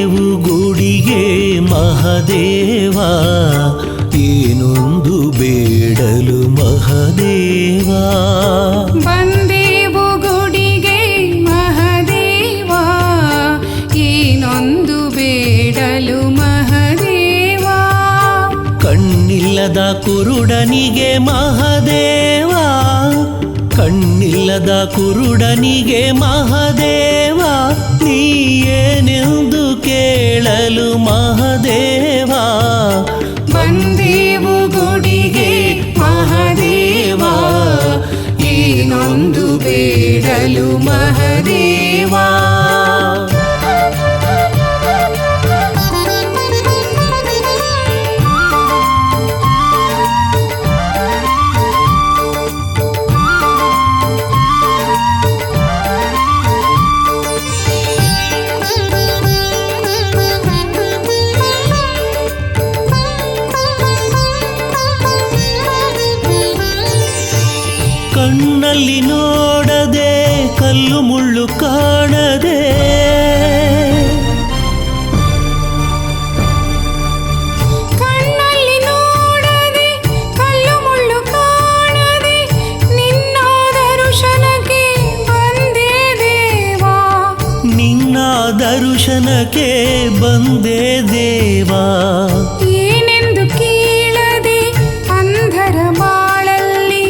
ಬಂದೇವು ಗುಡಿಗೆ ಮಹದೇವ, ಏನೊಂದು ಬೇಡಲು ಮಹದೇವ. ಬಂದೇವು ಗುಡಿಗೆ ಮಹದೇವ, ಏನೊಂದು ಬೇಡಲು ಮಹದೇವ. ಕಣ್ಣಿಲ್ಲದ ಕುರುಡನಿಗೆ ಮಹದೇವ, ಕಣ್ಣಿಲ್ಲದ ಕುರುಡನಿಗೆ ಮಹದೇವ, ನೀ ಏನೆಂದು ಕೇಳಲು ಮಹದೇವ. ಬಂದೇವು ಗುಡಿಗೆ ಮಹದೇವ, ಏನೊಂದು ಬೇಡಲು ಮಹದೇವ. ಕಣ್ಣಲ್ಲಿ ನೋಡದೆ ಕಲ್ಲು ಮುಳ್ಳು ಕಾಣದೆ, ಕಣ್ಣಲ್ಲಿ ನೋಡದೆ ಕಲ್ಲು ಮುಳ್ಳು ಕಾಣದೆ, ನಿನ್ನ ದರ್ಶನಕ್ಕೆ ಬಂದೆ ದೇವಾ. ನಿನ್ನ ದರ್ಶನಕ್ಕೆ ಬಂದೆ ದೇವಾ. ಏನೆಂದು ಕೇಳದೆ ಅಂಧರ ಬಾಳಲ್ಲಿ,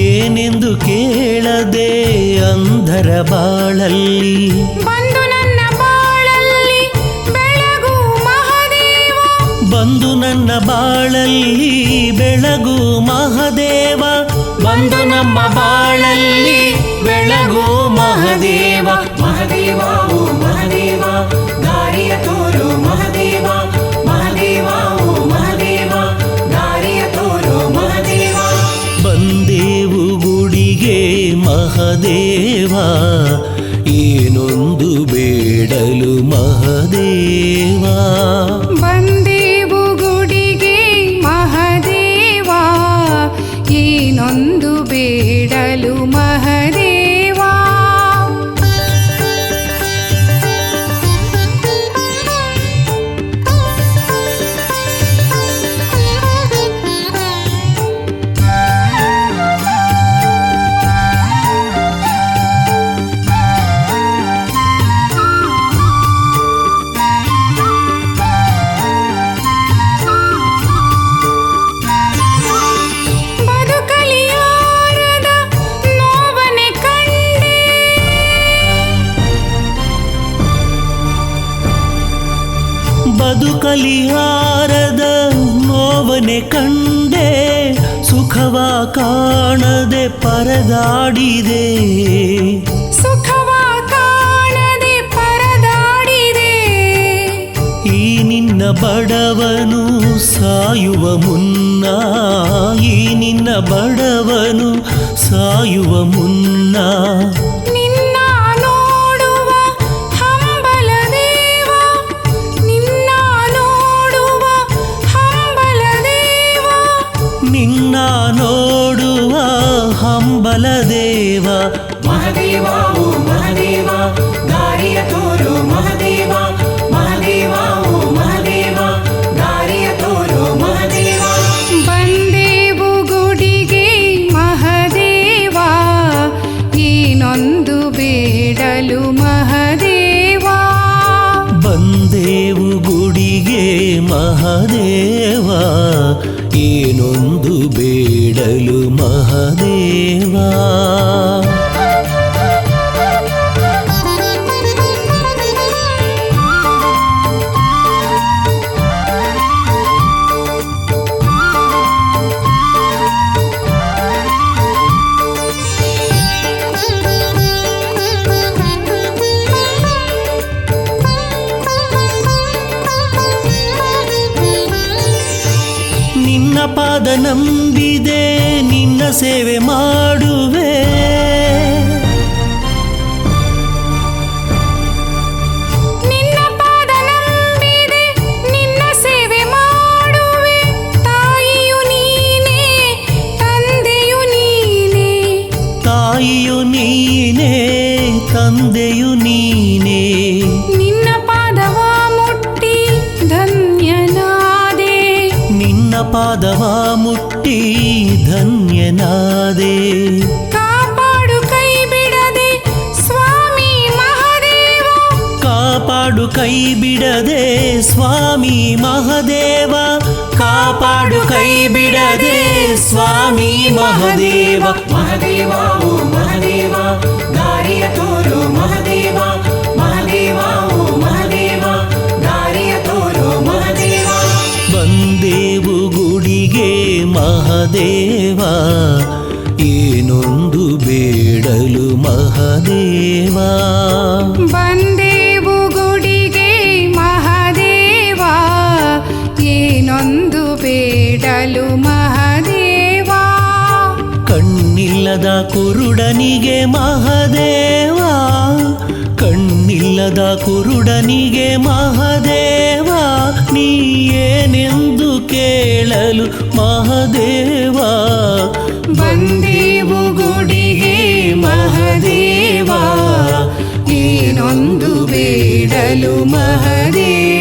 ಏನೆಂದು ಕೇಳದೆ ಅಂಧರ ಬಾಳಲ್ಲಿ, ಬಂದು ನನ್ನ ಬಾಳಲ್ಲಿ ಬೆಳಗು ಮಹದೇವ. ಬಂದು ನನ್ನ ಬಾಳಲ್ಲಿ ಬೆಳಗು ಮಹದೇವ, ಬಂದು ನಮ್ಮ ಬಾಳಲ್ಲಿ ಬೆಳಗು ಮಹದೇವ. ಮಹದೇವ ಓ ಮಹದೇವ, ದಾರಿಯ ತೋರು ಮಹದೇವ. ಮಹದೇವ ಓ ಮಹದೇವ, ದಾರಿಯ ತೋರು ಮಹದೇವ. ಬಂದೇವು ಗುಡಿಗೆ ಮಹದೇವ, ಏನೊಂದು ಬೇಡಲು ಮಹದೇವ. ಬಂದೇವು ಗುಡಿಗೆ ಮಹದೇವ, ಏನೊಂದು ಬೇಡಲು ಮಹದೇವ. ಬದುಕಲಿಯಾರದ ನೋವನೆ ಕಂಡೆ, ಬದುಕಲಿಯಾರದ ನೋವನೆ ಕಂಡೆ, ಸುಖವ ಕಾಣದೆ ಪರದಾಡಿದೆ. ಸುಖವ ಕಾಣದೆ ಪರದಾಡಿದೆ. ಈ ನಿನ್ನ ಬಡವನು ಸಾಯುವ ಮುನ್ನ, ಈ ನಿನ್ನ ಬಡವನು ಸಾಯುವ ಮುನ್ನ, ನಿನ್ನ ನೋಡುವ ಹಂಬಲ ದೇವ, ನಿನ್ನ ನೋಡುವ ಹಂಬಲ ದೇವ. ನಿನ್ನ ನೋಡುವ ಹಂಬಲ ದೇವ. ಮಹದೇವ ಓ ಮಹದೇವ, ದಾರಿಯ ತೋರು ಮಹದೇವ. ಮಹದೇವ ಓ ಮಹದೇವ, ದಾರಿಯ ತೋರು ಮಹದೇವ. ಬಂದೇವು ಗುಡಿಗೆ ಮಹದೇವ, ಏನೊಂದು ಬೇಡಲು ಮಹದೇವ. ಬಂದೇವು ಗುಡಿಗೆ ಮಹದೇವ, ಏನೊಂದು ಬೇಡಲು ಮಹದೇವ. ನಿನ್ನ ಪಾದ ನಂಬಿದೆ, ನಿನ್ನ ಸೇವೆ ಮಾಡುವೆ. ನಿನ್ನ ಪಾದ ನಂಬಿದೆ, ನಿನ್ನ ಸೇವೆ ಮಾಡುವೆ. ತಾಯಿಯು ನೀನೇ, ತಂದೆಯು ನೀನೇ. ತಾಯಿಯು ನೀನೇ, ತಂದೆಯು ನೀನೇ. ನಿನ್ನ ಪಾದವ ಮುಟ್ಟಿ ಪಾದವ ಮುಟ್ಟಿ ಧನ್ಯನಾದೆ. ಕಾಪಾಡು ಕೈ ಬಿಡದೆ ಸ್ವಾಮಿ ಮಹಾದೇವ, ಕಾಪಾಡು ಕೈ ಬಿಡದೆ ಸ್ವಾಮಿ ಮಹದೇವ, ಕಾಪಾಡು ಕೈ ಬಿಡದೆ ಸ್ವಾಮಿ ಮಹದೇವ. ಮಹದೇವ ಓ ಮಹದೇವ, ದಾರಿಯ ತೋರು ಮಹದೇವ. ಮಹದೇವ ಓ ಮಹದೇವ, ದಾರಿಯ ತೋರು ಮಹದೇವ. ಬಂದೇವು ಗುಡಿಗೆ ಮಹದೇವ, ಏನೊಂದು ಬೇಡಲು ಮಹದೇವ. ಬಂದೇವು ಗುಡಿಗೆ ಮಹಾದೇವ, ಏನೊಂದು ಬೇಡಲು ಮಹಾದೇವ. ಕಣ್ಣಿಲ್ಲದ ಕುರುಡನಿಗೆ ಮಹದೇವ, ಕಣ್ಣಿಲ್ಲದ ಕುರುಡನಿಗೆ ಮಹದೇವ, ನೀ ಏನೆಂದು ಕೇಳಲು ಮಹದೇವ. ಬಂದೇವು ಗುಡಿಗೆ ಮಹಾದೇವ, ಏನೊಂದು ಬೇಡಲು ಮಹಾದೇವ.